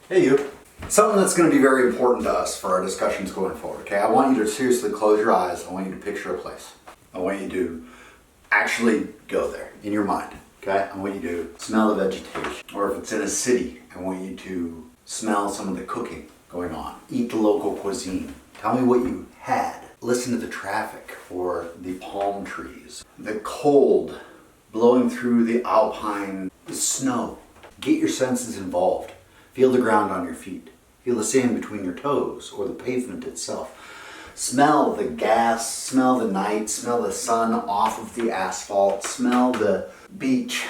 Hey you. Something that's going to be very important to us for our discussions going forward, okay? I want you to seriously close your eyes. I want you to picture a place. I want you to actually go there in your mind, okay? I want you to smell the vegetation. Or if it's in a city, I want you to smell some of the cooking going on. Eat the local cuisine. Tell me what you had. Listen to the traffic or the palm trees. The cold blowing through the alpine snow. Get your senses involved. Feel the ground on your feet. Feel the sand between your toes or the pavement itself. Smell the gas, smell the night, smell the sun off of the asphalt, smell the beach,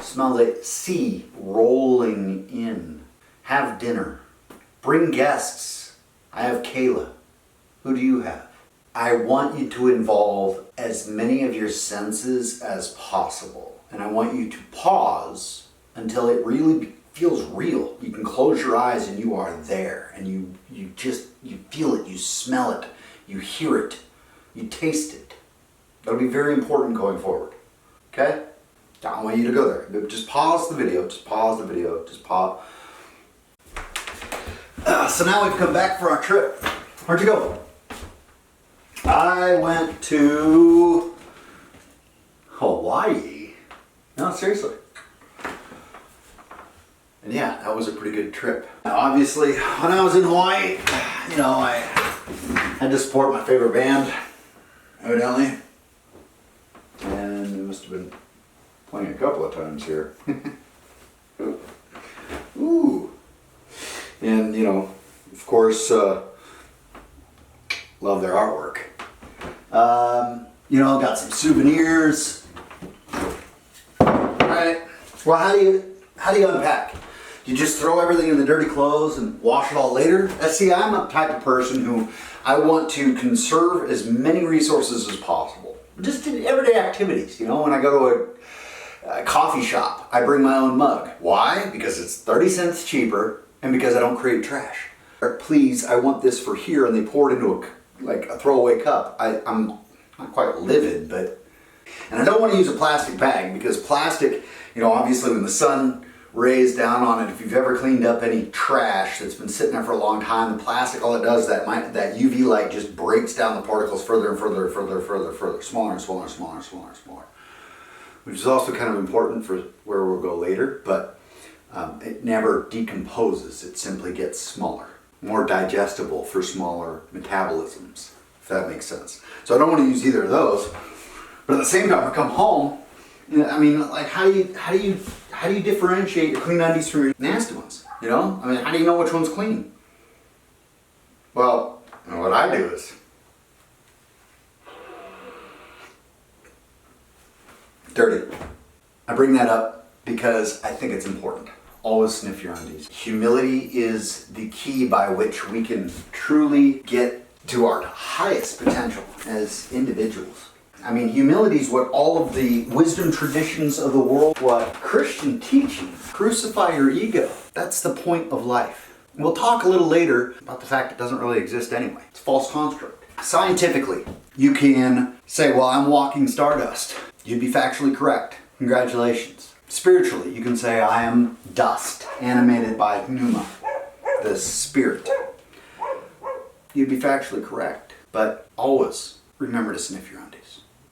smell the sea rolling in. Have dinner. Bring guests. I have Kayla. Who do you have? I want you to involve as many of your senses as possible. And I want you to pause until it really feels real. You can close your eyes and you are there. And you feel it, you smell it, you hear it, you taste it. That'll be very important going forward. Okay? I want you to go there. Just pause the video. Just pause the video. Just pause. So now we've come back for our trip. Where'd you go? I went to Hawaii. No, seriously. And yeah, that was a pretty good trip. Now, obviously, when I was in Hawaii, I had to support my favorite band, evidently. And it must have been playing a couple of times here. Ooh. And, of course, love their artwork. Got some souvenirs. Alright. Well, how do you unpack? You just throw everything in the dirty clothes and wash it all later? See, I'm a type of person who I want to conserve as many resources as possible. Just in everyday activities. When I go to a coffee shop, I bring my own mug. Why? Because it's 30 cents cheaper and because I don't create trash. Please, I want this for here, and they pour it into a throwaway cup. I'm not quite livid, and I don't want to use a plastic bag because plastic, obviously when the sun rays down on it, if you've ever cleaned up any trash that's been sitting there for a long time, the plastic, all it does, that UV light just breaks down the particles further and further and further and further and further, smaller and smaller and smaller and smaller and smaller, which is also kind of important for where we'll go later, but it never decomposes. It simply gets smaller, more digestible for smaller metabolisms, if that makes sense. So I don't want to use either of those, but at the same time, I come home, how do you differentiate your clean undies from your nasty ones? How do you know which one's clean? Well, what I do is dirty. I bring that up because I think it's important. Always sniff your undies. Humility is the key by which we can truly get to our highest potential as individuals. Humility is what all of the wisdom traditions of the world, what Christian teaching, crucify your ego. That's the point of life. And we'll talk a little later about the fact it doesn't really exist anyway. It's a false construct. Scientifically, you can say, well, I'm walking stardust. You'd be factually correct. Congratulations. Spiritually, you can say, I am dust, animated by pneuma, the spirit. You'd be factually correct. But always remember to sniff your undies.